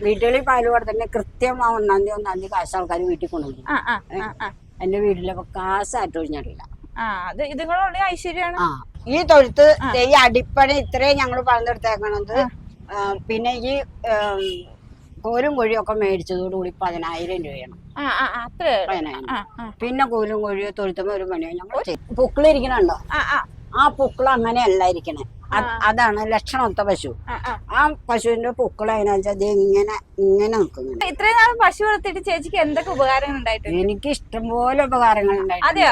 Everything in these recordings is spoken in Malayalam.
വീട്ടുകളിൽ പാല് കൊടുത്തന്നെ കൃത്യം ആ 1-ാം തീയതി കാശ് ആൾക്കാർ വീട്ടിൽ കൊണ്ടുപോകും. എന്റെ വീട്ടിലൊക്കെ കാശായിട്ട് ഒഴിഞ്ഞിട്ടില്ല. അത് ഇതുങ്ങളുടെ ഐശ്വര്യാണ്. ഈ തൊഴുത്ത് ഈ അടിപ്പണി ഇത്രയും ഞങ്ങൾ പണിതെടുത്തേക്കണത്. പിന്നെ ഈ കോലും കോഴിയൊക്കെ മേടിച്ചതോടുകൂടി 10,000 രൂപയാണ്. 10,000. പിന്നെ കോലും കോഴിയോ തൊഴുത്തുമ്പോ ഒരു പണിയോ ഞങ്ങൾ ചെയ്യും. പൂക്കളിരിക്കണുണ്ടോ? ആ പൂക്കൾ അങ്ങനെയല്ല ഇരിക്കണേ. അതാണ് ലക്ഷണമൊത്ത പശു. ആ പശുവിന്റെ പൂക്കൾ അതിനകത്ത് ഇങ്ങനെ നിൽക്കുന്നുണ്ട്. ഇത്രയും നാളും പശു വളർത്തിയിട്ട് ചേച്ചിക്ക് എന്തൊക്കെ ഉപകാരങ്ങൾ ഉണ്ടായിട്ടുണ്ട്? എനിക്ക് ഇഷ്ടംപോലെ ഉപകാരങ്ങൾ ഉണ്ടായിട്ടുണ്ട്.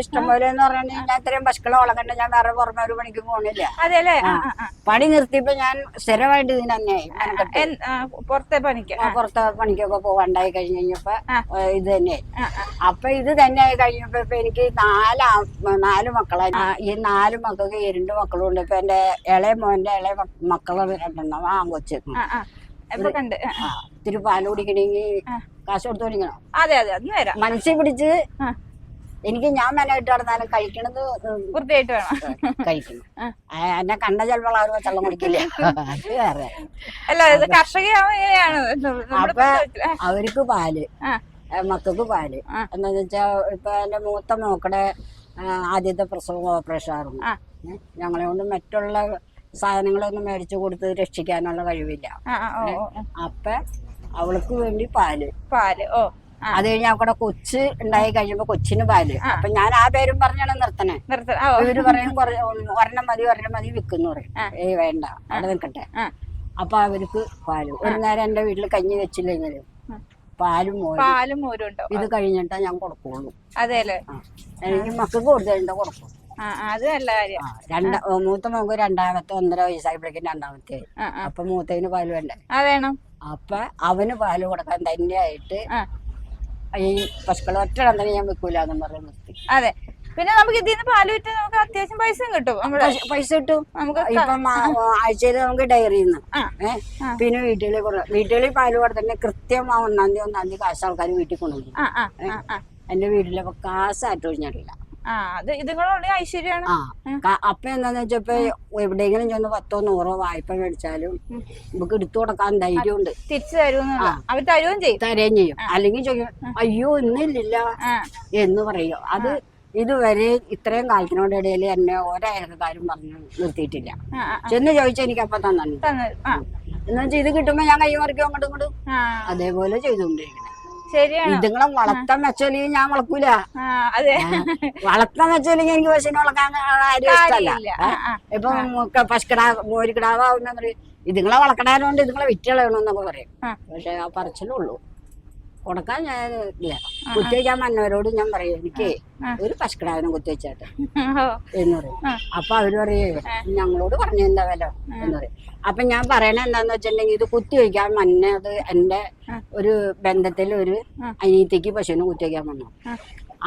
ഇഷ്ടംപോലെ എന്ന് പറഞ്ഞാൽ ഞാൻ ഇത്രയും പശുക്കളെ വളർക്കണ്ട. ഞാൻ വേറെ പുറമെ ഒരു പണിക്ക് പോണില്ല. അതെല്ലേ? പണി നിർത്തിയപ്പോ ഞാൻ സ്ഥിരമായിട്ട് ഇതിന് തന്നെ പുറത്തെ പണിക്കൊക്കെ പോകാണ്ടായി കഴിഞ്ഞപ്പോ ഇത് തന്നെ. അപ്പൊ ഇത് തന്നെ ആയി കഴിഞ്ഞപ്പോ ഇപ്പൊ എനിക്ക് 4 മക്കളായി. ഈ 4 മക്കൾക്ക് 2 മക്കളും ഉണ്ട്. ഇപ്പൊ എന്റെ ഇളയ മോന്റെ ഇളയ മക്കളെ 2 കൊച്ച്. ഇത്തിരി പാല് കുടിക്കണമെങ്കിൽ കാശ് കൊടുത്ത് കുടിക്കണം. മനസ്സിൽ പിടിച്ച് എനിക്ക് ഞാൻ മെനയിട്ട് നടന്നാലും കഴിക്കണത് വൃത്തിയായിട്ട് വേണം കഴിക്കണം. എന്നെ കണ്ട ചിലപ്പോൾ അവർ വെള്ളം കുടിക്കില്ല. അത് വേറെ അപ്പൊ അവർക്ക് പാല്, മക്കൾക്ക് പാല് എന്താന്ന് വെച്ചാ ഇപ്പൊ എന്റെ മൂത്ത മോക്കടെ ആദ്യത്തെ പ്രസവം ഓപ്പറേഷൻ ആയിരുന്നു. ഞങ്ങളെ കൊണ്ട് മറ്റുള്ള സാധനങ്ങളൊന്നും മേടിച്ചു കൊടുത്ത് രക്ഷിക്കാനുള്ള കഴിവില്ല. അപ്പൊ അവൾക്ക് വേണ്ടി പാല്. അത് കഴിഞ്ഞ് അവിടെ കൊച്ച് ഉണ്ടായി കഴിയുമ്പോ കൊച്ചിന് പാല്. അപ്പൊ ഞാൻ ആ പേരും പറഞ്ഞാണ് നിർത്തണേ. ഇവര് പറയും ഒരെണ്ണം മതി വിൽക്കുന്നു പറയും. വേണ്ട അവിടെ നിൽക്കട്ടെ. അപ്പൊ അവർക്ക് പാല്. ഒരു നേരം എന്റെ വീട്ടിൽ കഞ്ഞി വെച്ചില്ലെങ്കിലും പാലും മോരും ഇത് കഴിഞ്ഞിട്ടാ ഞാൻ കൊടുക്കുള്ളൂ. അതെല്ലേ? എനിക്ക് മക്കൾക്ക് കൊടുത്തിട്ടുണ്ടോ കൊടുക്കും. അത് നല്ല കാര്യം. മൂത്ത മോക്ക് 2ാമത്തെ 1.5 വയസ്സായപ്പോഴേക്കും 2ാമത്തെ. അപ്പൊ മൂത്തതിന് പാല് വേണ്ടേ? വേണം. അപ്പൊ അവന് പാല് കൊടുക്കാൻ തന്നെയായിട്ട് ഈ പശുക്കളെ ഒറ്റടം തന്നെ ഞാൻ വെക്കൂലെന്നും പറഞ്ഞ് നിർത്തി. അതെ. പിന്നെ നമുക്ക് ഇതിന്ന് പാല് വിറ്റ് നമുക്ക് അത്യാവശ്യം പൈസയും കിട്ടും. പൈസ കിട്ടും. നമുക്ക് ഇപ്പം ആഴ്ചയിൽ നമുക്ക് ഡയറിന്ന് പിന്നെ വീട്ടുകളിൽ പാല് കൊടുത്തന്നെ കൃത്യം ആ 1-ാം തീയതി കാശ് ആൾക്കാർ വീട്ടിൽ കൊണ്ടുപോകും. എന്റെ വീട്ടിലൊക്കെ കാശായിട്ട് ഒഴിഞ്ഞിട്ടില്ല. അത് ഇതുങ്ങളുടെ ഐശ്വര്യാണ്. അപ്പൊ എന്താന്ന് വെച്ചപ്പോ എവിടെയെങ്കിലും ചെന്ന് 10-100 വായ്പ മേടിച്ചാലും നമുക്ക് എടുത്തു കൊടുക്കാൻ ധൈര്യമുണ്ട്. തിരിച്ചു തരുകയും ചെയ്യും. അല്ലെങ്കിൽ ചോദിക്കും അയ്യോ ഇന്നില്ല എന്ന് പറയും. അത് ഇതുവരെ ഇത്രയും കാലത്തിനോടിടയിൽ എന്നെ ഒരയൽക്കാരും പറഞ്ഞു നിർത്തിയിട്ടില്ല. ചെന്ന് ചോദിച്ചാൽ എനിക്ക് അപ്പൊ തന്നിട്ടുണ്ട്. എന്ന് വെച്ചാൽ ഇത് കിട്ടുമ്പോ ഞാൻ കൈ മറിക്കും അങ്ങോട്ടും ഇങ്ങോട്ടും. അതേപോലെ ചെയ്തുകൊണ്ടിരിക്കണം. ഇതുങ്ങളെ വളർത്താൻ വെച്ചല്ലെങ്കിൽ ഞാൻ വളർക്കൂല. വളർത്താൻ വെച്ചല്ലെങ്കിൽ എനിക്ക് പശുവിനെ വളർത്താൻ ആരും ഇഷ്ടമല്ല. ഇപ്പൊ മോരിക്കിടാവുന്ന പറയും ഇതുങ്ങളെ വളർക്കണായതുകൊണ്ട് ഇതുങ്ങളെ വിറ്റുകളയണമെന്നൊക്കെ പറയും. പക്ഷെ ആ പറച്ചിലുള്ളൂ. കൊടുക്കാൻ ഞാൻ ഇല്ല. കുത്തിവെക്കാൻ വന്നവരോട് ഞാൻ പറയും എനിക്ക് ഒരു പശുക്കിടാവിനെ കുത്തിവെച്ചാട്ടെ എന്ന് പറയും. അപ്പൊ അവര് പറയും ഞങ്ങളോട് പറഞ്ഞു എന്താ വില എന്ന് പറയും. അപ്പൊ ഞാൻ പറയണ എന്താന്ന് വെച്ചിട്ടുണ്ടെങ്കിൽ ഇത് കുത്തിവെക്കാൻ വന്നത് എന്റെ ഒരു ബന്ധത്തിൽ ഒരു അനിയത്തിക്ക് പശുവിനെ കുത്തിവെക്കാൻ വന്നു.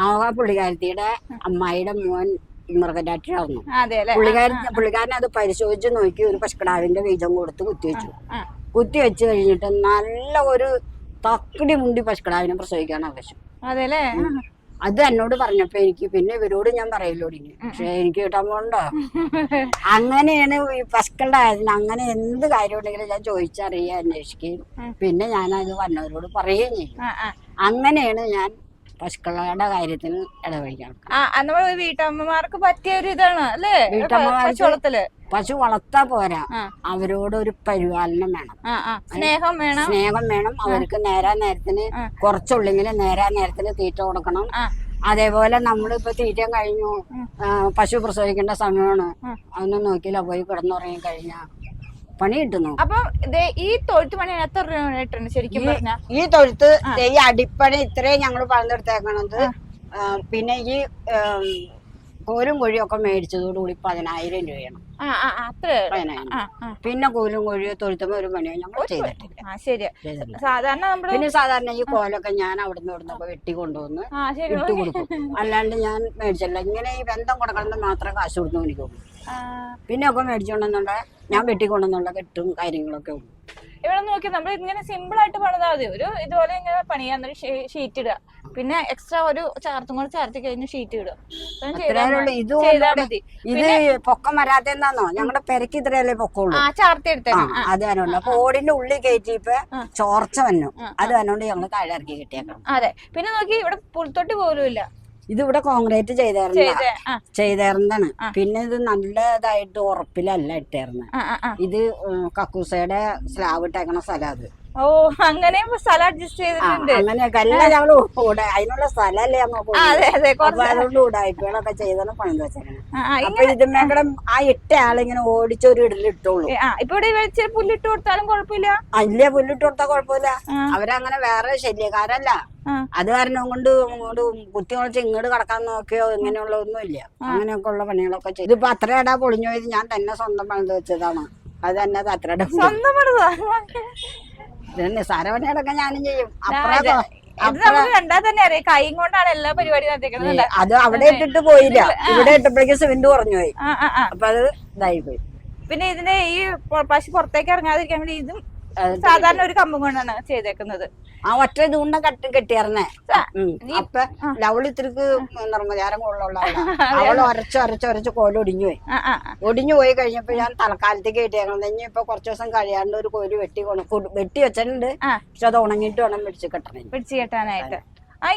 ആ പുള്ളിക്കാരത്തിയുടെ അമ്മായിയുടെ മോൻ മൃഗഡാക്ടറായിരുന്നു. പുള്ളിക്കാരൻ അത് പരിശോധിച്ച് നോക്കി ഒരു പശുക്കിടാവിന്റെ ബീജം കൊടുത്ത് കുത്തിവെച്ച് കഴിഞ്ഞിട്ട് നല്ല ഒരു തക്കടി മുണ്ടി പശുക്കിടാവിനെ പ്രസവിക്കാണ് ആവശ്യം. അത് എന്നോട് പറഞ്ഞപ്പോ എനിക്ക് പിന്നെ ഇവരോട് ഞാൻ പറയലോടിങ്ങി. പക്ഷെ എനിക്ക് കിട്ടാൻ പോണ്ടോ? അങ്ങനെയാണ് ഈ പശുക്കളുടെ കാര്യത്തിന്. അങ്ങനെ എന്ത് കാര്യം ഉണ്ടെങ്കിലും ഞാൻ ചോദിച്ചറിയുക, അന്വേഷിക്കുകയും പിന്നെ ഞാനത് വന്നവരോട് പറയുകയും ചെയ്യും. അങ്ങനെയാണ് ഞാൻ പശുക്കളുടെ കാര്യത്തിന് ഇടപെടിക്കണം. വീട്ടമ്മമാർക്ക് പറ്റിയ ഒരു ഇതാണ് അല്ലേ? പശു വളർത്താ പോരാ, അവരോട് ഒരു പരിപാലനം വേണം, സ്നേഹം വേണം. അവർക്ക് നേരത്തിന് കുറച്ചുള്ളെങ്കിലും നേരത്തിന് തീറ്റ കൊടുക്കണം. അതേപോലെ നമ്മളിപ്പോ തീറ്റ കഴിഞ്ഞു പശു പ്രസവിക്കേണ്ട സമയമാണ്, അതൊന്നും നോക്കിയില്ല പോയി കിടന്നുറങ്ങി കഴിഞ്ഞാ പണി കിട്ടുന്നു. അപ്പൊ ഈ തൊഴുത്ത് പണി എത്ര രൂപ ശരിക്കും പറഞ്ഞാ? ഈ തൊഴുത്ത് ഈ അടിപ്പണി ഇത്രയും ഞങ്ങൾ പണിതെടുത്തേക്കണത്. പിന്നെ ഈ കോലും കോഴിയൊക്കെ മേടിച്ചതോടുകൂടി 10,000 രൂപയാണ്. 10,000. പിന്നെ കോലും കോഴിയോ തൊഴുത്തുമ്പോ ഒരു പണിയോ ഞങ്ങൾ ചെയ്തിട്ടില്ല. സാധാരണ ഈ കോലൊക്കെ ഞാൻ അവിടുന്ന് വെട്ടി കൊണ്ടുവന്ന് ഇട്ട് കൊടുക്കും. അല്ലാണ്ട് ഞാൻ മേടിച്ചില്ല. ഇങ്ങനെ ഈ ബന്ധം കൊടുക്കണമെന്ന് മാത്രമേ കാശ് കൊടുത്തു മേടിക്കുള്ളൂ. പിന്നെ ഒക്കെ മേടിച്ചോണ്ടെന്നുള്ള ഞാൻ വെട്ടിക്കൊണ്ടെന്നുള്ള കെട്ടും കാര്യങ്ങളൊക്കെ ഉള്ളു. ഇവിടെ നോക്കി നമ്മൾ ഇങ്ങനെ സിമ്പിൾ ആയിട്ട് പണിതാൽ മതി. ഒരു ഇതുപോലെ ഇങ്ങനെ പണിയാൻ ഷീറ്റ് ഇടുക, പിന്നെ എക്സ്ട്രാ ഒരു ചാർത്തും കൂടെ ചാർത്തി കഴിഞ്ഞ് ഷീറ്റ് ഇടുക. ചെയ്താൽ മതി. ഇത് പൊക്കം വരാത്തെന്താന്നോ, ഞങ്ങളുടെ പെരക്ക് ഇത്രയല്ലേ പൊക്കമുള്ളൂ. ചാർത്തി എടുത്തേ അത് തന്നെയുണ്ട്. അപ്പൊ ഓടിന്റെ ഉള്ളിൽ കയറ്റിയപ്പോ ചോർച്ച വന്നു, അത് തന്നോണ്ട് ഞങ്ങള് താഴെ ഇറക്കി കിട്ടിയേക്കണം. അതെ. പിന്നെ നോക്കി ഇവിടെ പുൽത്തൊട്ടി പോലും ഇല്ല. ഇത് ഇവിടെ കോൺക്രീറ്റ് ചെയ്തേർന്നതാണ്. പിന്നെ ഇത് നല്ലതായിട്ട് ഉറപ്പിലല്ല ഇട്ടേർന്ന്. ഇത് കക്കൂസയുടെ സ്ലാബ് ഇട്ടേക്കണ സ്ഥലം. അത് അങ്ങനെ സ്ഥലം അഡ്ജസ്റ്റ് ചെയ്തിട്ടുണ്ട്. അങ്ങനെയൊക്കെ എല്ലാം ഞങ്ങള് അതിനുള്ള സ്ഥലല്ലേ അതുകൊണ്ട് ഉടായ്പകളൊക്കെ ചെയ്താണ് പണിത് വെച്ചേക്കണം. അപ്പൊ ഇതുമേക്കടെ ആ ഇട്ട ആളിങ്ങനെ ഓടിച്ചൊരു ഇടലിട്ടോളൂ. ഇപ്പൊ ഇവിടെ പുല്ലിട്ട് കൊടുത്താലും കുഴപ്പമില്ല. ഇല്ല, പുല്ലിട്ട് കൊടുത്താൽ കുഴപ്പമില്ല. അവരങ്ങനെ വേറെ ശല്യക്കാരല്ല. അത് കാരണം കൊണ്ട് കുത്തി മുളച്ച് ഇങ്ങോട്ട് കടക്കാൻ നോക്കിയോ ഇങ്ങനെയുള്ള ഒന്നും ഇല്ല. അങ്ങനെയൊക്കെ ഉള്ള പണികളൊക്കെ ചെയ്തു. ഇതിപ്പോ അത്രയിടാ പൊളിഞ്ഞു പോയത് ഞാൻ തന്നെ സ്വന്തം പണിത് വെച്ചതാണ്. അത് തന്നെ അത്രയുടെ സ്വന്തം നിസ്സാരപണികളൊക്കെ ഞാനും ചെയ്യും. കണ്ടാ തന്നെ അറിയാം കൈ കൊണ്ടാണ് എല്ലാ പരിപാടിയും നടത്തിക്കുന്നത്. അത് അവിടെ ഇട്ടിട്ട് പോയില്ല, ഇവിടെ ഇട്ടപ്പോഴേക്കും സിമെന്റ് കുറഞ്ഞു പോയി. അപ്പൊ അത് ഇതായി പോയി. പിന്നെ ഇതിന്റെ ഈ പശു പുറത്തേക്ക് ഇറങ്ങാതിരിക്കാൻ വേണ്ടി ഇതും സാധാരണ ഒരു കമ്പം കൊണ്ടാണ് ചെയ്തേക്കുന്നത്. ആ ഒറ്റ ഇതുകൊണ്ട കെട്ടിയറന്നേ. അപ്പൊ ലവളിത്തിരിക്ക് നിർമ്മചാരം കൊള്ളുള്ള അവള് ഒരച്ച് കോല് ഒടിഞ്ഞു പോയി കഴിഞ്ഞപ്പോ ഞാൻ തൽക്കാലത്തേക്ക് കെട്ടിയേക്കണം. ഇനി ഇപ്പൊ കുറച്ചു ദിവസം കഴിയാണ്ട് ഒരു കോല് വെട്ടി വെച്ചിട്ടുണ്ട്. പക്ഷെ അത് ഉണങ്ങിയിട്ട് വേണം പിടിച്ചു കെട്ടാനായിട്ട്.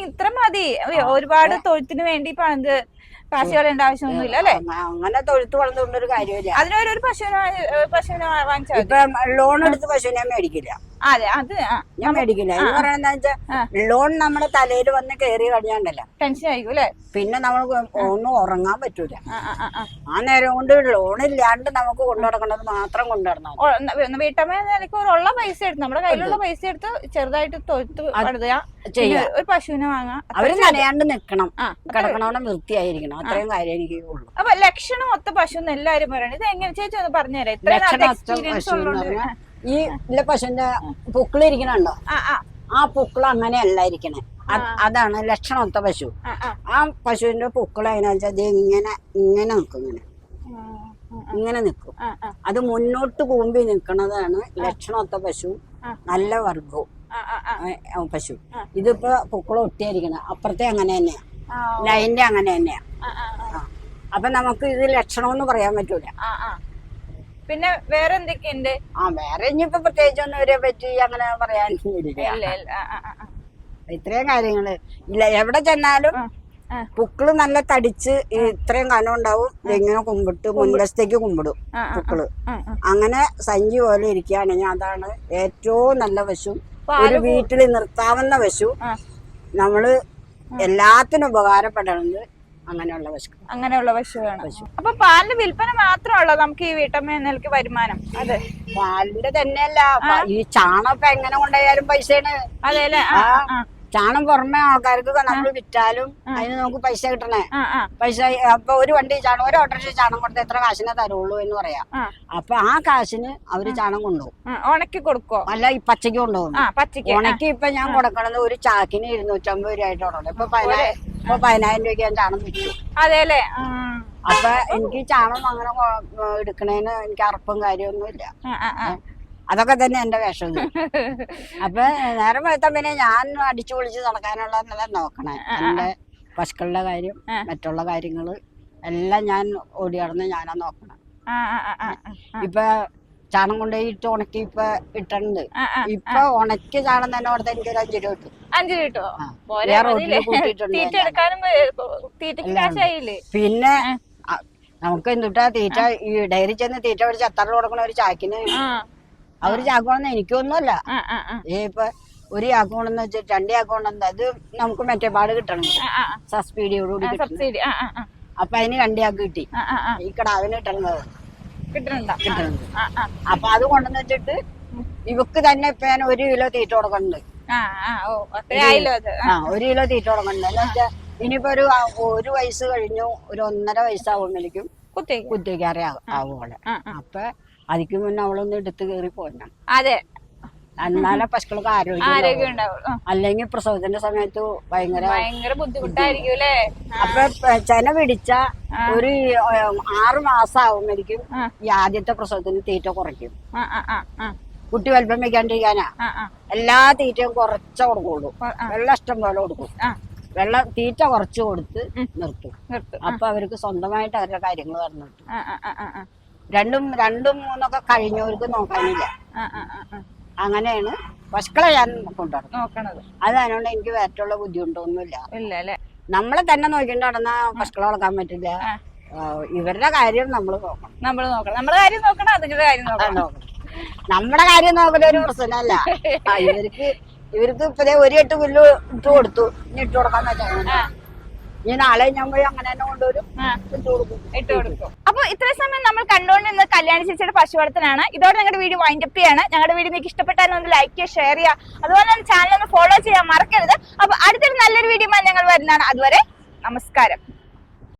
ഇത്ര മതി. ഒരുപാട് തൊഴുത്തിന് വേണ്ടി പണിത് കാശ് കളയേണ്ട ആവശ്യമൊന്നുമില്ല അല്ലെ. അങ്ങനെ തൊഴുത്ത് വളർന്നുകൊണ്ടൊരു കാര്യമില്ല. അതിനൊരു പശുവിനെ വാങ്ങിച്ചാൽ ഇപ്പൊ ലോൺ എടുത്ത് പശുവിനെ മേടിക്കില്ല. അതെ, അത് ഞാൻ മേടിക്കില്ല. എന്ന് പറയുന്നത് വെച്ചാൽ ലോൺ നമ്മുടെ തലയിൽ വന്ന് കയറി കഴിഞ്ഞാണ്ടല്ലോ ടെൻഷൻ ആയിരിക്കും അല്ലെ. പിന്നെ നമ്മൾ ഒന്നും ഉറങ്ങാൻ പറ്റൂല. ആ നേരം കൊണ്ട് ലോൺ ഇല്ലാണ്ട് നമുക്ക് കൊണ്ടുനടക്കേണ്ടത് മാത്രം കൊണ്ടുനടന്നു. വീട്ടമ്മ നിലയ്ക്ക് ഉള്ള പൈസ എടുത്ത് നമ്മുടെ കയ്യിലുള്ള പൈസ എടുത്ത് ചെറുതായിട്ട് തൊഴുത്ത് ഒരു പശുവിനെ വാങ്ങാം. അവര് നനയാണ്ട് നിക്കണം, കിടക്കണോടെ വൃത്തിയായിരിക്കണം. അത്രയും കാര്യം എനിക്ക് ഉള്ളൂ. അപ്പൊ ലക്ഷണം ഒത്ത പശു എന്ന് എല്ലാരും പറയണത്. ഇത് എങ്ങനെ ചേച്ചി ഒന്ന് പറഞ്ഞുതരാം. ഇത്ര ഈ പശുവിന്റെ പുക്കിളിരിക്കണുണ്ടോ, ആ പുക്കിള് അങ്ങനെയല്ല ഇരിക്കണേ. അതാണ് ലക്ഷണമൊത്ത പശു. ആ പശുവിന്റെ പുക്കിള് അതിനാ ഇങ്ങനെ നിക്കും, ഇങ്ങനെ നിക്കും. അത് മുന്നോട്ട് കൂമ്പി നിക്കണതാണ് ലക്ഷണമൊത്ത പശു, നല്ല വർഗവും പശു. ഇതിപ്പോ പുക്കിള് ഒട്ടിയായിരിക്കണം. അപ്പുറത്തെ അങ്ങനെ തന്നെയാ, ലൈന്റെ അങ്ങനെ തന്നെയാ. അപ്പൊ നമുക്ക് ഇത് ലക്ഷണമെന്ന് പറയാൻ പറ്റൂല. പിന്നെ വേറെ എന്തൊക്കെയുണ്ട്? വേറെ ഇനിയിപ്പോ പ്രത്യേകിച്ചൊന്നും ഇവരെ പറ്റി അങ്ങനെ പറയാനില്ല. ഇത്രയും കാര്യങ്ങള് ഇല്ല. എവിടെ ചെന്നാലും പുക്കിള് നല്ല തടിച്ച് ഇത്രയും കനം ഉണ്ടാവും. ഇങ്ങനെ കുമ്പിട്ട് മുൻവശത്തേക്ക് കുമ്പിടും പുക്കിള്. അങ്ങനെ സഞ്ചി പോലെ ഇരിക്കുകയാണെങ്കിൽ അതാണ് ഏറ്റവും നല്ല പശു. ഒരു വീട്ടിൽ നിർത്താവുന്ന പശു. നമ്മള് എല്ലാത്തിനും ഉപകാരപ്പെടുന്നത് അങ്ങനെയുള്ള പശുവാണ്. അപ്പൊ പാലിന്റെ വിൽപ്പന മാത്രമല്ല നമുക്ക് ഈ വീട്ടമ്മ എന്നൊക്കെ വരുമാനം. അതെ, പാലിന്റെ തന്നെയല്ല, ഈ ചാണകം എങ്ങനെ കൊണ്ടുപോയാലും പൈസയാണ്. അതെ അല്ലെ. ചാണം പുറമെ ആൾക്കാർക്ക് നമ്മൾ വിറ്റാലും അതിന് നമുക്ക് പൈസ കിട്ടണേ. പൈസ അപ്പൊ ഒരു വണ്ടി ചാണം, ഒരു ഓട്ടോറിക്ഷ ചാണം കൊടുത്ത് എത്ര കാശിനെ തരുള്ളൂ എന്ന് പറയാം. അപ്പൊ ആ കാശിന് അവര് ചാണം കൊണ്ടുപോകും. ഉണക്കി കൊടുക്കോ? അല്ല, ഈ പച്ചക്ക് കൊണ്ടുപോകും. ഉണക്കി ഇപ്പൊ ഞാൻ കൊടുക്കണത് ഒരു ചാക്കിന് 250 രൂപയായിട്ട് കൊടുക്കണം. ഇപ്പൊ 10,000 രൂപയ്ക്ക് ഞാൻ ചാണം വിറ്റു. അതെ അല്ലേ. അപ്പൊ എനിക്ക് ചാണം അങ്ങനെ എടുക്കണേന് എനിക്ക് അറപ്പും കാര്യമൊന്നുമില്ല. അതൊക്കെ തന്നെ എന്റെ വേഷം. അപ്പൊ നേരം വെളുത്ത പിന്നെ ഞാൻ അടിച്ചു പൊളിച്ച് നടക്കാനുള്ള നോക്കണേ. എന്റെ പശുക്കളുടെ കാര്യം, മറ്റുള്ള കാര്യങ്ങള് എല്ലാം ഞാൻ ഓടി നടന്ന് ഞാനാ നോക്കണം. ഇപ്പൊ ചാണം കൊണ്ടുപോയി ഇട്ട് ഉണക്കി ഇപ്പൊ ഇട്ടുണ്ട്. ഇപ്പൊ ഉണക്കി ചാണം തന്നെ കൊടുത്ത എനിക്കൊരു 5 രൂപ കിട്ടും. 5 രൂപ പിന്നെ നമുക്ക് എന്തുട്ടാ തീറ്റ, ഈ ഡയറി ചെന്ന് തീറ്റ പിടിച്ച് എത്ര കൊടുക്കണ ഒരു ചാക്കിന്. അവര് ചാക്കോണെന്ന് എനിക്കൊന്നുമല്ല. ഇപ്പൊ ഒരു ചാക്കോണെന്ന് വെച്ചിട്ട് 2 ചാക്കോണെന്ന് അത് നമുക്ക് മറ്റേ പാട് കിട്ടണം, സബ്സിഡിയോടുകൂടി കിട്ടണം. അപ്പൊ അതിന് 2 ചാക്ക് കിട്ടി. ഈ കിടാവിന് കിട്ടണത് കിട്ടുന്നുണ്ട്. അപ്പൊ അത് കൊണ്ടെന്ന് വെച്ചിട്ട് ഇവക്ക് തന്നെ ഇപ്പൊ ഞാൻ 1 കിലോ തീറ്റ കൊടുക്കണുണ്ട്. 1 കിലോ തീറ്റ കൊടുക്കണുണ്ട്. എന്ന് വെച്ചാൽ ഇനിയിപ്പോ ഒരു വയസ്സ് കഴിഞ്ഞു, ഒരു 1.5 വയസ്സാവുമ്പോഴേക്കും കുത്തിവയ്ക്കാറേ ആവുപോലെ. അപ്പൊ അതിക്ക് മുന്നേ അവളൊന്ന് എടുത്ത് കയറി പോരണം. അതെ, എന്നാലേ പശുക്കൾക്ക് ആരോഗ്യം ഉണ്ടാവുള്ളൂ. അല്ലെങ്കിൽ പ്രസവത്തിന്റെ സമയത്ത് ഭയങ്കര ബുദ്ധിമുട്ടായിരിക്കും. അപ്പൊ ചെന പിടിച്ച ഒരു 6 മാസം ആവുമ്പോഴേക്കും ഈ ആദ്യത്തെ പ്രസവത്തിന് തീറ്റ കുറയ്ക്കും. കുട്ടി വലിപ്പം വെക്കാണ്ടിരിക്കാനാ. എല്ലാ തീറ്റയും കുറച്ചേ കൊടുക്കുള്ളൂ. വെള്ളം ഇഷ്ടം പോലെ കൊടുക്കും. വെള്ളം തീറ്റ കുറച്ച് കൊടുത്ത് നിർത്തും. അപ്പൊ അവർക്ക് സ്വന്തമായിട്ട് അവരുടെ കാര്യങ്ങൾ പറഞ്ഞിട്ടു. രണ്ടും മൂന്നൊക്കെ കഴിഞ്ഞവർക്ക് നോക്കാനില്ല. അങ്ങനെയാണ് പശുക്കളെ ഞാൻ കൊണ്ടുനടക്കുന്നത്. അതുകൊണ്ട് എനിക്ക് വേറ്റുള്ള ബുദ്ധിമുട്ടൊന്നുമില്ല. നമ്മളെ തന്നെ നോക്കിണ്ട് നടന്ന പശുക്കളെ വളർത്താൻ പറ്റില്ല. ഇവരുടെ കാര്യം നമ്മൾ നോക്കണം. നമ്മുടെ കാര്യം നോക്കണം, അതിന്റെ കാര്യം നോക്കണം. നമ്മുടെ കാര്യം നോക്കുന്ന ഒരു പ്രശ്നമല്ല. ഇവർക്ക് ഇപ്പതേ 1 8 പുല്ല് ഇട്ട് കൊടുത്തു. ഇനി ഇട്ട് കൊടുക്കാൻ പറ്റാ. ഇനി നാളെ ഞാൻ പോയി അങ്ങനെ തന്നെ കൊണ്ടുവരും, ഇട്ട് കൊടുക്കും. അപ്പൊ ഇത്രയും സമയം നമ്മൾ കണ്ടുകൊണ്ടിരുന്ന കല്യാണി ചേച്ചിയുടെ പശു വളർത്തലാണ്. ഇതോടെ ഞങ്ങളുടെ വീഡിയോ വൈൻഡ് അപ്പ് ചെയ്യാണ്. ഞങ്ങളുടെ വീഡിയോ നിങ്ങൾക്ക് ഇഷ്ടപ്പെട്ടാൽ ഒന്ന് ലൈക്ക് ചെയ്യുക, ഷെയർ ചെയ്യുക, അതുപോലെ തന്നെ ചാനൽ ഒന്ന് ഫോളോ ചെയ്യാൻ മറക്കരുത്. അപ്പൊ അടുത്തൊരു നല്ലൊരു വീഡിയോ ഞങ്ങൾ വരുന്നതാണ്. അതുവരെ നമസ്കാരം.